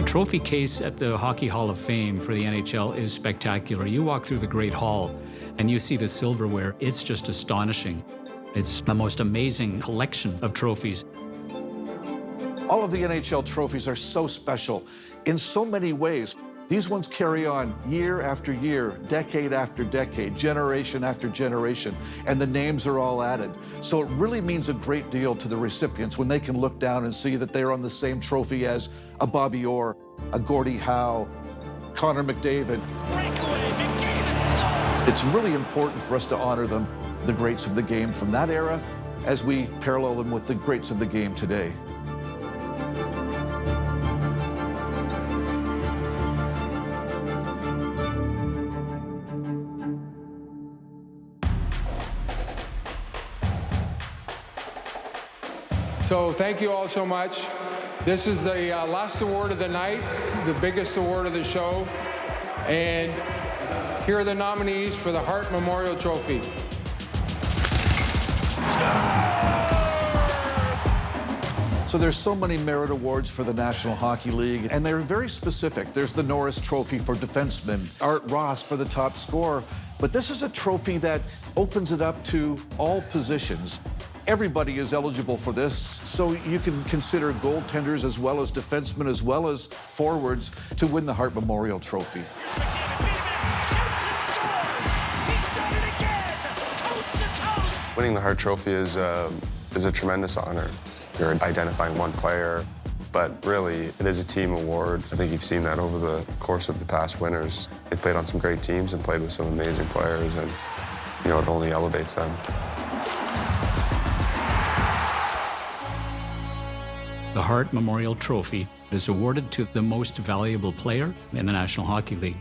trophy case at the Hockey Hall of Fame for the NHL is spectacular. You walk through the Great Hall and you see the silverware. It's just astonishing. It's the most amazing collection of trophies. All of the NHL trophies are so special in so many ways. These ones carry on year after year, decade after decade, generation after generation, and the names are all added. So it really means a great deal to the recipients when they can look down and see that they're on the same trophy as a Bobby Orr, a Gordie Howe, Connor McDavid. Breakaway, McDavid stole! It's really important for us to honor them, the greats of the game from that era, as we parallel them with the greats of the game today. So thank you all so much. This is the last award of the night, the biggest award of the show. And here are the nominees for the Hart Memorial Trophy. So there's so many merit awards for the National Hockey League, and they're very specific. There's the Norris Trophy for defensemen, Art Ross for the top scorer, but this is a trophy that opens it up to all positions. Everybody is eligible for this, so you can consider goaltenders as well as defensemen as well as forwards to win the Hart Memorial Trophy. Winning the Hart Trophy is a tremendous honor. You're identifying one player, but really it is a team award. I think you've seen that over the course of the past winners. They played on some great teams and played with some amazing players, and it only elevates them. The Hart Memorial Trophy is awarded to the most valuable player in the National Hockey League.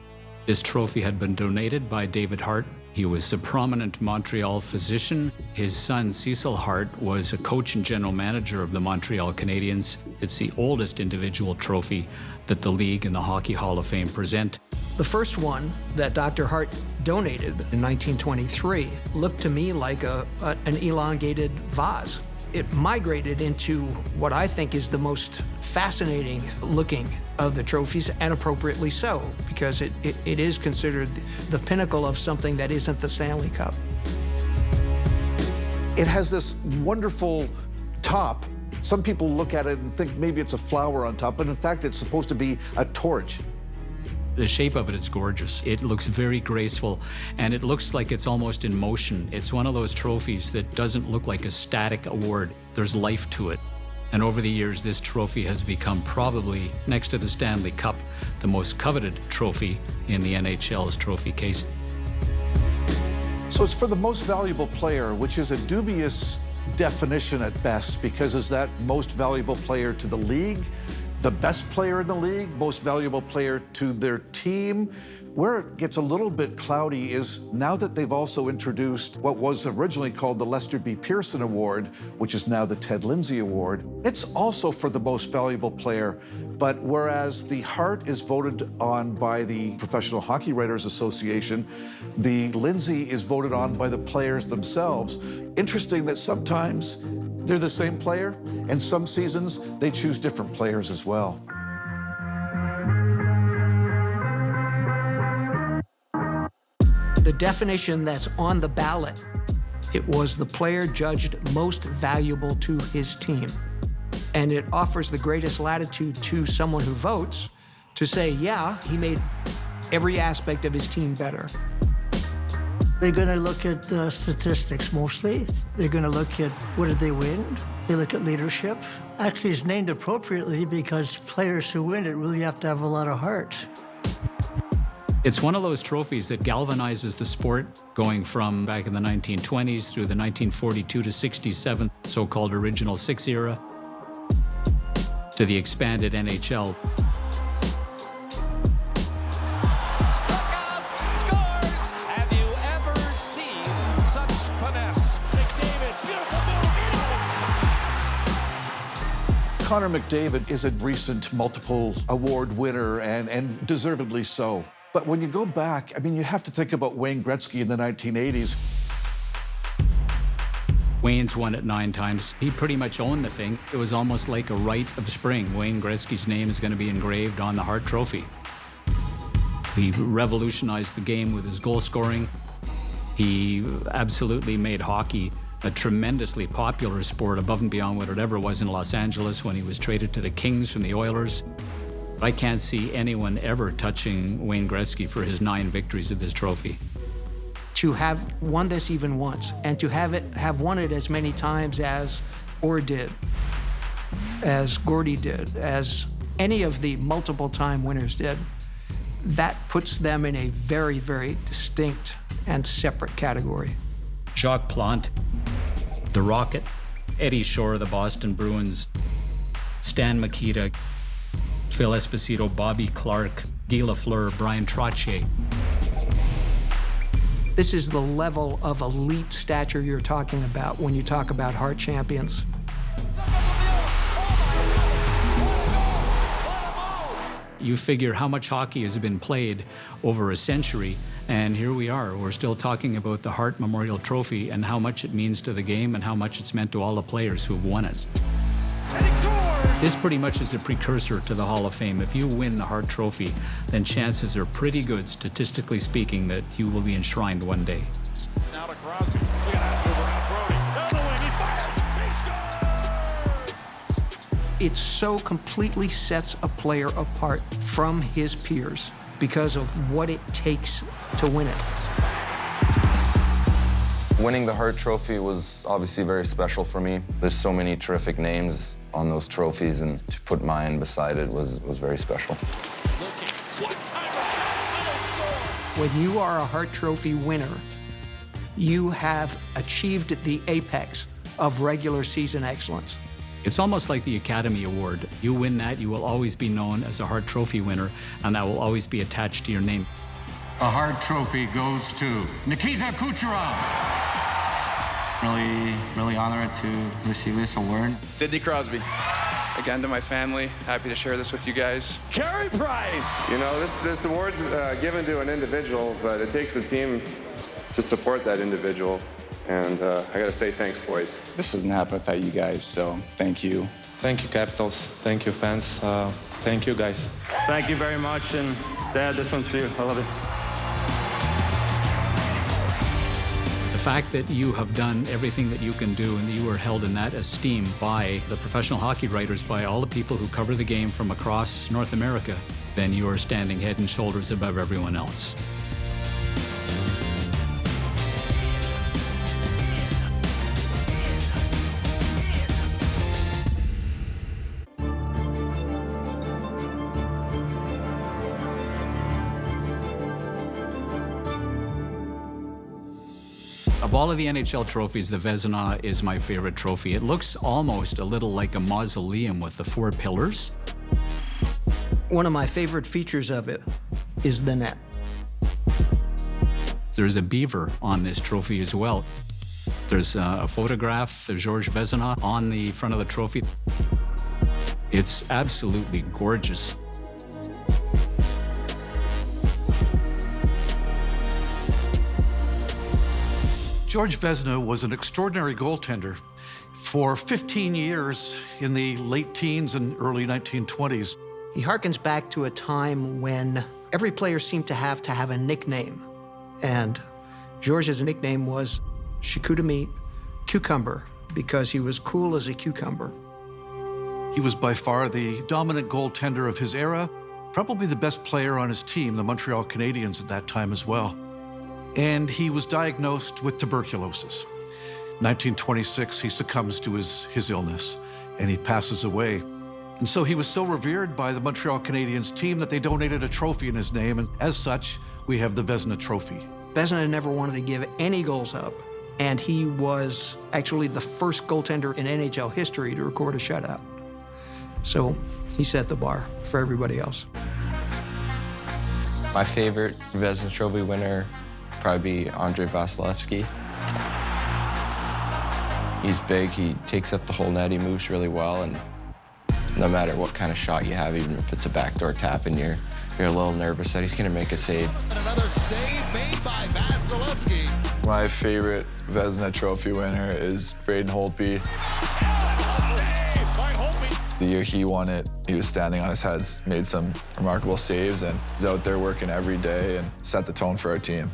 This trophy had been donated by David Hart. He was a prominent Montreal physician. His son, Cecil Hart, was a coach and general manager of the Montreal Canadiens. It's the oldest individual trophy that the league and the Hockey Hall of Fame present. The first one that Dr. Hart donated in 1923 looked to me like an elongated vase. It migrated into what I think is the most fascinating looking of the trophies, and appropriately so, because it is considered the pinnacle of something that isn't the Stanley Cup. It has this wonderful top. Some people look at it and think maybe it's a flower on top, but in fact it's supposed to be a torch. The shape of it is gorgeous. It looks very graceful, and it looks like it's almost in motion. It's one of those trophies that doesn't look like a static award. There's life to it. And over the years, this trophy has become probably, next to the Stanley Cup, the most coveted trophy in the NHL's trophy case. So it's for the most valuable player, which is a dubious definition at best, because is that most valuable player to the league, the best player in the league, most valuable player to their team? Where it gets a little bit cloudy is now that they've also introduced what was originally called the Lester B. Pearson Award, which is now the Ted Lindsay Award. It's also for the most valuable player, but whereas the Hart is voted on by the Professional Hockey Writers Association, the Lindsay is voted on by the players themselves. Interesting that sometimes they're the same player, and some seasons they choose different players as well. The definition that's on the ballot, it was the player judged most valuable to his team. And it offers the greatest latitude to someone who votes to say, yeah, he made every aspect of his team better. They're going to look at statistics mostly. They're going to look at what did they win. They look at leadership. Actually, it's named appropriately because players who win it really have to have a lot of heart. It's one of those trophies that galvanizes the sport, going from back in the 1920s through the 1942 to 67 so-called Original Six era to the expanded NHL. Connor McDavid is a recent multiple award winner, and deservedly so. But when you go back, I mean, you have to think about Wayne Gretzky in the 1980s. Wayne's won it 9 times. He pretty much owned the thing. It was almost like a rite of spring. Wayne Gretzky's name is going to be engraved on the Hart Trophy. He revolutionized the game with his goal scoring. He absolutely made hockey a tremendously popular sport above and beyond what it ever was in Los Angeles when he was traded to the Kings from the Oilers. I can't see anyone ever touching Wayne Gretzky for his 9 victories at this trophy. To have won this even once, and to have won it as many times as Orr did, as Gordie did, as any of the multiple-time winners did, that puts them in a very, very distinct and separate category. Jacques Plante, the Rocket, Eddie Shore, the Boston Bruins, Stan Mikita, Phil Esposito, Bobby Clarke, Guy Lafleur, Brian Trottier. This is the level of elite stature you're talking about when you talk about Hart champions. You figure how much hockey has been played over a century, and here we are. We're still talking about the Hart Memorial Trophy and how much it means to the game and how much it's meant to all the players who've won it. This pretty much is a precursor to the Hall of Fame. If you win the Hart Trophy, then chances are pretty good, statistically speaking, that you will be enshrined one day. Now to Crosby. See that move around Brody. That's the wing. He fires. He scores. It so completely sets a player apart from his peers because of what it takes to win it. Winning the Hart Trophy was obviously very special for me. There's so many terrific names on those trophies, and to put mine beside it was very special. When you are a Hart Trophy winner, you have achieved the apex of regular season excellence. It's almost like the Academy Award. You win that, you will always be known as a Hart Trophy winner, and that will always be attached to your name. A Hart Trophy goes to Nikita Kucherov. Really honored to receive this award. Sidney Crosby. Again, to my family, happy to share this with you guys. Carey Price. You know, this award's given to an individual, but it takes a team to support that individual. And I gotta say thanks, boys. This doesn't happen without you guys, so thank you. Thank you, Capitals. Thank you, fans. Thank you, guys. Thank you very much, and Dad, this one's for you. I love you. The fact that you have done everything that you can do and that you are held in that esteem by the professional hockey writers, by all the people who cover the game from across North America, then you are standing head and shoulders above everyone else. Of all of the NHL trophies, the Vezina is my favorite trophy. It looks almost a little like a mausoleum with the 4 pillars. One of my favorite features of it is the net. There's a beaver on this trophy as well. There's a photograph of Georges Vezina on the front of the trophy. It's absolutely gorgeous. Georges Vezina was an extraordinary goaltender. For 15 years in the late teens and early 1920s. He harkens back to a time when every player seemed to have a nickname. And Georges' nickname was Chicoutimi Cucumber, because he was cool as a cucumber. He was by far the dominant goaltender of his era, probably the best player on his team, the Montreal Canadiens at that time as well. And he was diagnosed with tuberculosis. 1926, he succumbs to his illness, and he passes away. And so he was so revered by the Montreal Canadiens team that they donated a trophy in his name, and as such, we have the Vezina Trophy. Vezina never wanted to give any goals up, and he was actually the first goaltender in NHL history to record a shutout. So he set the bar for everybody else. My favorite Vezina Trophy winner probably be Andrei Vasilevsky. He's big, he takes up the whole net, he moves really well, and no matter what kind of shot you have, even if it's a backdoor tap and you're a little nervous that he's gonna make a save. And another save made by Vasilevsky. My favorite Vezina Trophy winner is Braden Holtby. The year he won it, he was standing on his head, made some remarkable saves, and he's out there working every day and set the tone for our team.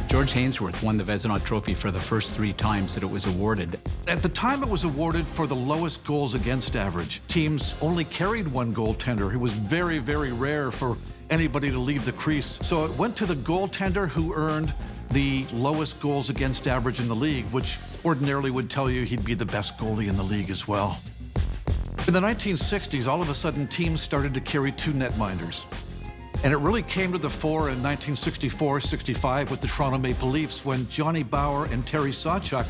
George Hainsworth won the Vezina Trophy for the first 3 times that it was awarded. At the time, it was awarded for the lowest goals against average. Teams only carried one goaltender. It was very, very rare for anybody to leave the crease. So it went to the goaltender who earned the lowest goals against average in the league, which ordinarily would tell you he'd be the best goalie in the league as well. In the 1960s, all of a sudden, teams started to carry 2 netminders. And it really came to the fore in 1964-65 with the Toronto Maple Leafs when Johnny Bower and Terry Sawchuk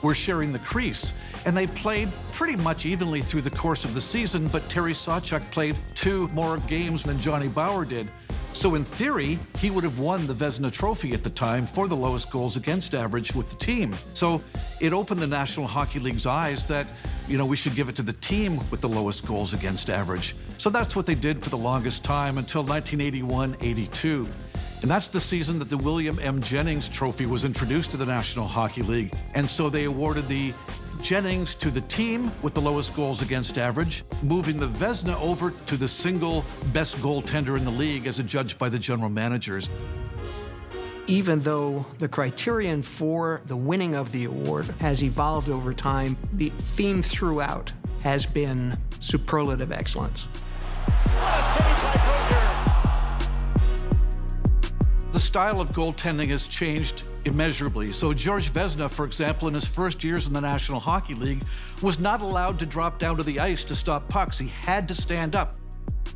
were sharing the crease. And they played pretty much evenly through the course of the season, but Terry Sawchuk played 2 more games than Johnny Bower did. So in theory, he would have won the Vezina Trophy at the time for the lowest goals against average with the team. So it opened the National Hockey League's eyes that, we should give it to the team with the lowest goals against average. So that's what they did for the longest time until 1981-82. And that's the season that the William M. Jennings Trophy was introduced to the National Hockey League. And so they awarded the Jennings to the team with the lowest goals against average, moving the Vezina over to the single best goaltender in the league as adjudged by the general managers. Even though the criterion for the winning of the award has evolved over time, the theme throughout has been superlative excellence. The style of goaltending has changed immeasurably. So George Vezina, for example, in his first years in the National Hockey League, was not allowed to drop down to the ice to stop pucks. He had to stand up.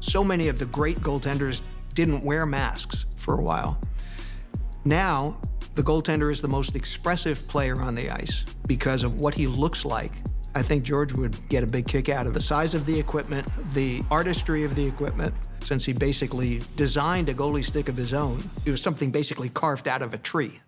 So many of the great goaltenders didn't wear masks for a while. Now, the goaltender is the most expressive player on the ice because of what he looks like. I think George would get a big kick out of the size of the equipment, the artistry of the equipment, since he basically designed a goalie stick of his own. It was something basically carved out of a tree.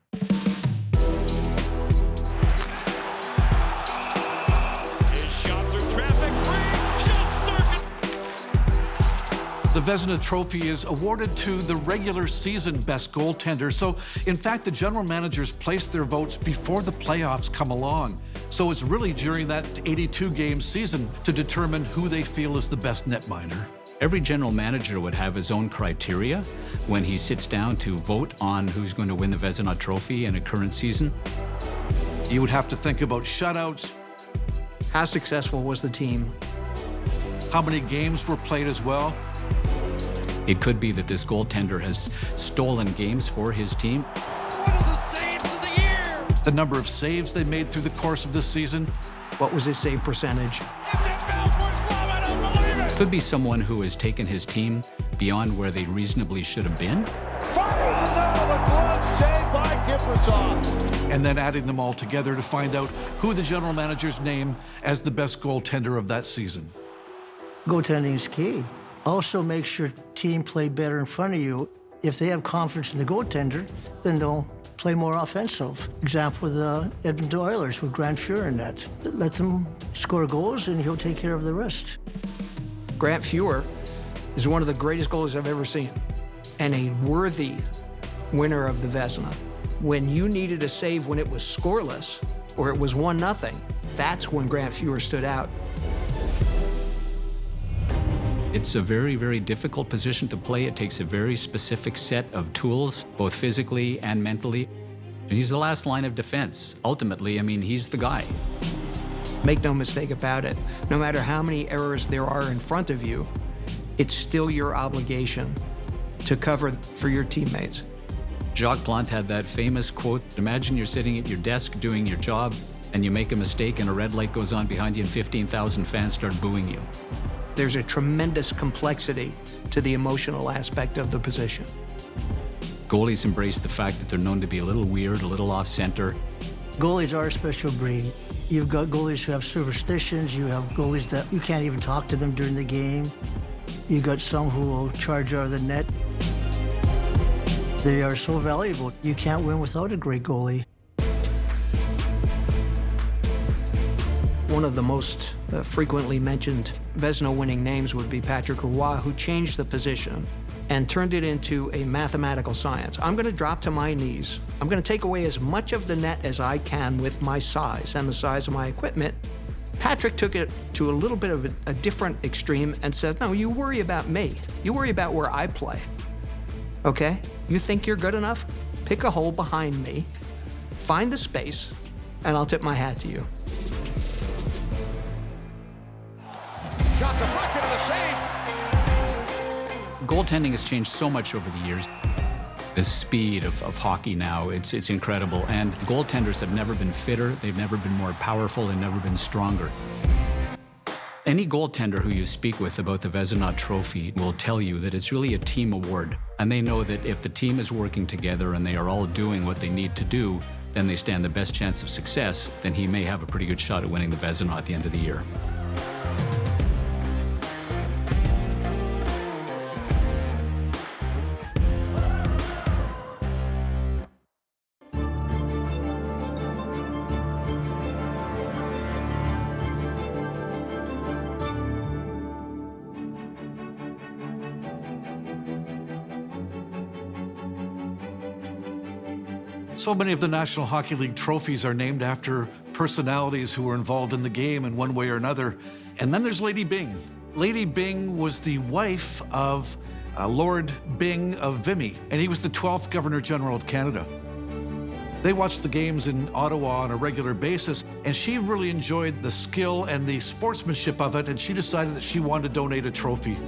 The Vezina Trophy is awarded to the regular season best goaltender. So, in fact, the general managers place their votes before the playoffs come along. So it's really during that 82-game season to determine who they feel is the best netminder. Every general manager would have his own criteria when he sits down to vote on who's going to win the Vezina Trophy in a current season. You would have to think about shutouts. How successful was the team? How many games were played as well? It could be that this goaltender has stolen games for his team. One of the saves of the year! The number of saves they made through the course of the season. What was his save percentage? It's in Belfour's glove, I don't believe it! Could be someone who has taken his team beyond where they reasonably should have been. Fires it down with a glove save by Kiprusoff. And then adding them all together to find out who the general managers name as the best goaltender of that season. Goaltending is key. Also makes your team play better in front of you. If they have confidence in the goaltender, then they'll play more offensive. Example with the Edmonton Oilers with Grant Fuhr in that. Let them score goals and he'll take care of the rest. Grant Fuhr is one of the greatest goalies I've ever seen and a worthy winner of the Vezina. When you needed a save when it was scoreless or it was 1-0, that's when Grant Fuhr stood out. It's a very, very difficult position to play. It takes a very specific set of tools, both physically and mentally. And he's the last line of defense. Ultimately, I mean, he's the guy. Make no mistake about it. No matter how many errors there are in front of you, it's still your obligation to cover for your teammates. Jacques Plante had that famous quote, imagine you're sitting at your desk doing your job and you make a mistake and a red light goes on behind you and 15,000 fans start booing you. There's a tremendous complexity to the emotional aspect of the position. Goalies embrace the fact that they're known to be a little weird, a little off-center. Goalies are a special breed. You've got goalies who have superstitions. You have goalies that you can't even talk to them during the game. You've got some who will charge out of the net. They are so valuable. You can't win without a great goalie. One of the most frequently mentioned Vezina winning names would be Patrick Roy, who changed the position and turned it into a mathematical science. I'm going to drop to my knees. I'm going to take away as much of the net as I can with my size and the size of my equipment. Patrick took it to a little bit of a different extreme and said, no, you worry about me. You worry about where I play, okay? You think you're good enough? Pick a hole behind me, find the space, and I'll tip my hat to you. Shot deflected and a save. Goaltending has changed so much over the years. The speed of hockey now, it's incredible. And goaltenders have never been fitter, they've never been more powerful, they've never been stronger. Any goaltender who you speak with about the Vezina Trophy will tell you that it's really a team award. And they know that if the team is working together and they are all doing what they need to do, then they stand the best chance of success. Then he may have a pretty good shot at winning the Vezina at the end of the year. So many of the National Hockey League trophies are named after personalities who were involved in the game in one way or another. And then there's Lady Byng. Lady Byng was the wife of Lord Byng of Vimy, and he was the 12th Governor General of Canada. They watched the games in Ottawa on a regular basis, and she really enjoyed the skill and the sportsmanship of it, and she decided that she wanted to donate a trophy.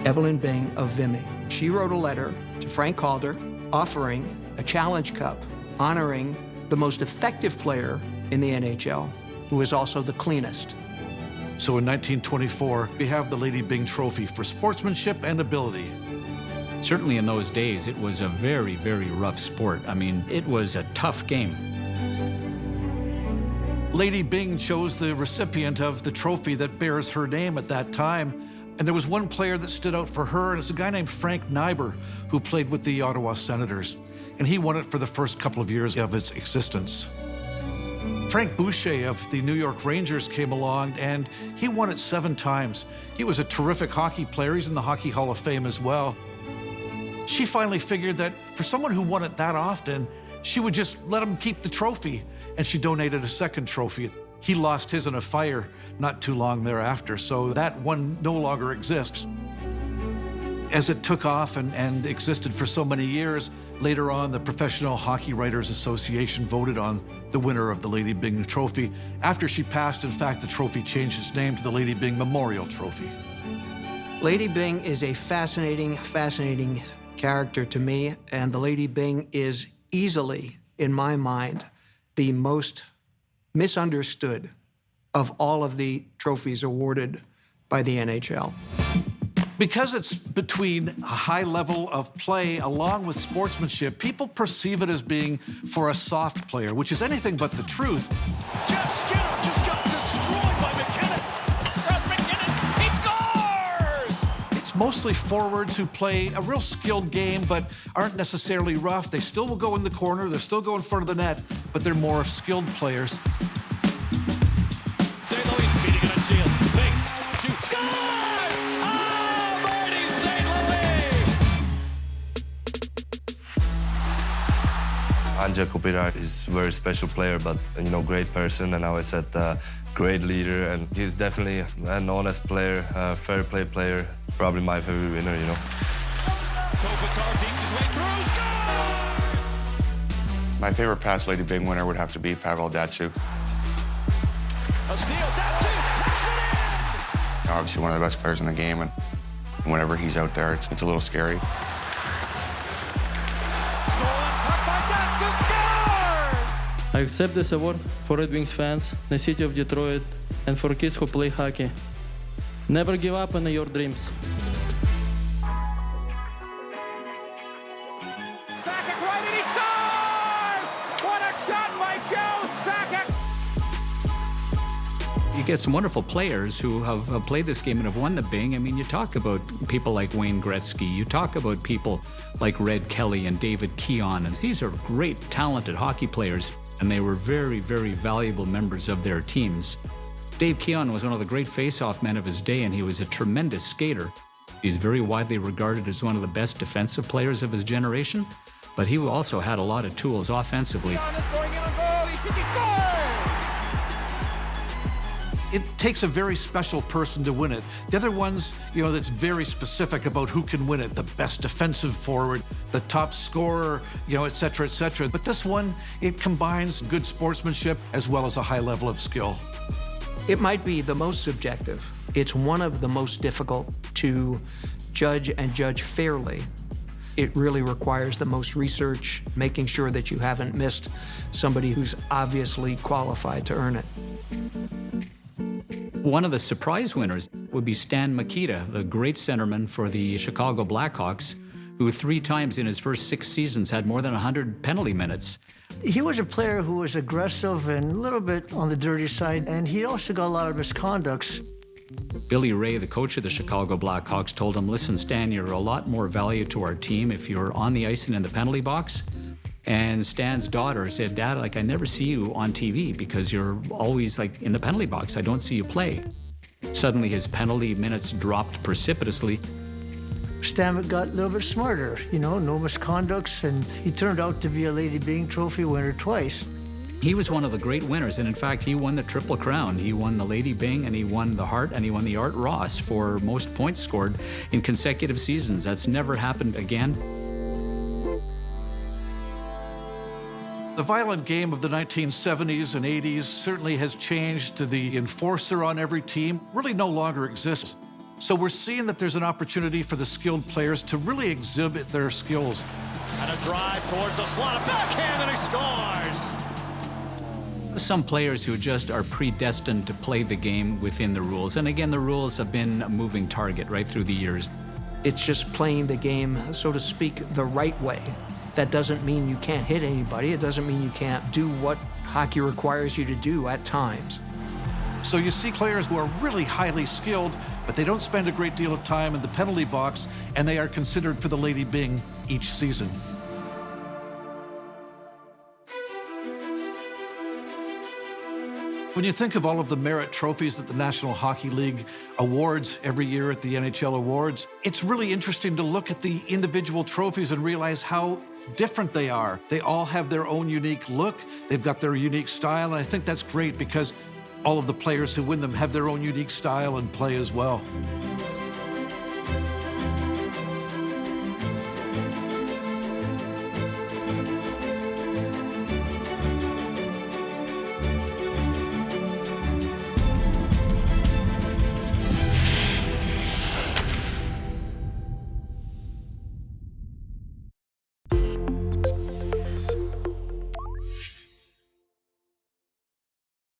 Evelyn Byng of Vimy. She wrote a letter to Frank Calder offering a Challenge Cup, honoring the most effective player in the NHL, who is also the cleanest. So in 1924, we have the Lady Byng Trophy for sportsmanship and ability. Certainly in those days, it was a very, very rough sport. I mean, it was a tough game. Lady Byng chose the recipient of the trophy that bears her name at that time. And there was one player that stood out for her, and it's a guy named Frank Niber, who played with the Ottawa Senators. And he won it for the first couple of years of its existence. Frank Boucher of the New York Rangers came along, and he won it 7 times. He was a terrific hockey player. He's in the Hockey Hall of Fame as well. She finally figured that for someone who won it that often, she would just let him keep the trophy, and she donated a second trophy. He lost his in a fire not too long thereafter, so that one no longer exists. As it took off and existed for so many years, later on, the Professional Hockey Writers Association voted on the winner of the Lady Byng Trophy. After she passed, in fact, the trophy changed its name to the Lady Byng Memorial Trophy. Lady Byng is a fascinating, fascinating character to me, and the Lady Byng is easily, in my mind, the most misunderstood of all of the trophies awarded by the NHL. Because it's between a high level of play along with sportsmanship, people perceive it as being for a soft player, which is anything but the truth. Jeff Skinner just got destroyed by McKinnon. There's McKinnon, he scores! It's mostly forwards who play a real skilled game but aren't necessarily rough. They still will go in the corner, they'll still go in front of the net, but they're more skilled players. St. Louis beating it on Shields. Fakes, shoots, scores! Anja Kopitar is a very special player, but, great person, and I said great leader, and he's definitely an honest player, fair play player, probably my favorite winner, Kopitar digs his way through, scores! My favorite past Lady Byng winner would have to be Pavel Datsyuk. A steal, Datsyuk taps it in! Obviously one of the best players in the game, and whenever he's out there, it's a little scary. I accept this award for Red Wings fans, the city of Detroit, and for kids who play hockey. Never give up on your dreams. Sakic right and he scores! What a shot by Joe Sakic! You get some wonderful players who have played this game and have won the Byng. I mean, you talk about people like Wayne Gretzky. You talk about people like Red Kelly and David Keon. And these are great, talented hockey players. And they were very, very valuable members of their teams. Dave Keon was one of the great face-off men of his day, and he was a tremendous skater. He's very widely regarded as one of the best defensive players of his generation, but he also had a lot of tools offensively. It takes a very special person to win it. The other ones, that's very specific about who can win it. The best defensive forward, the top scorer, et cetera, et cetera. But this one, it combines good sportsmanship as well as a high level of skill. It might be the most subjective. It's one of the most difficult to judge and judge fairly. It really requires the most research, making sure that you haven't missed somebody who's obviously qualified to earn it. One of the surprise winners would be Stan Mikita, the great centerman for the Chicago Blackhawks, who 3 times in his first 6 seasons had more than 100 penalty minutes. He was a player who was aggressive and a little bit on the dirty side, and he also got a lot of misconducts. Billy Ray, the coach of the Chicago Blackhawks, told him, "Listen, Stan, you're a lot more value to our team if you're on the ice and in the penalty box." And Stan's daughter said, "Dad, I never see you on TV because you're always in the penalty box. I don't see you play." Suddenly his penalty minutes dropped precipitously. Stan got a little bit smarter, no misconducts, and he turned out to be a Lady Byng Trophy winner twice. He was one of the great winners, and in fact, he won the Triple Crown. He won the Lady Byng, and he won the Hart, and he won the Art Ross for most points scored in consecutive seasons. That's never happened again. The violent game of the 1970s and 80s certainly has changed to the enforcer on every team, really no longer exists. So we're seeing that there's an opportunity for the skilled players to really exhibit their skills. And a drive towards the slot, a backhand, and he scores! Some players who just are predestined to play the game within the rules. And again, the rules have been a moving target right through the years. It's just playing the game, so to speak, the right way. That doesn't mean you can't hit anybody. It doesn't mean you can't do what hockey requires you to do at times. So you see players who are really highly skilled, but they don't spend a great deal of time in the penalty box, and they are considered for the Lady Byng each season. When you think of all of the merit trophies that the National Hockey League awards every year at the NHL Awards, it's really interesting to look at the individual trophies and realize how different they are. They all have their own unique look. They've got their unique style, and I think that's great because all of the players who win them have their own unique style and play as well.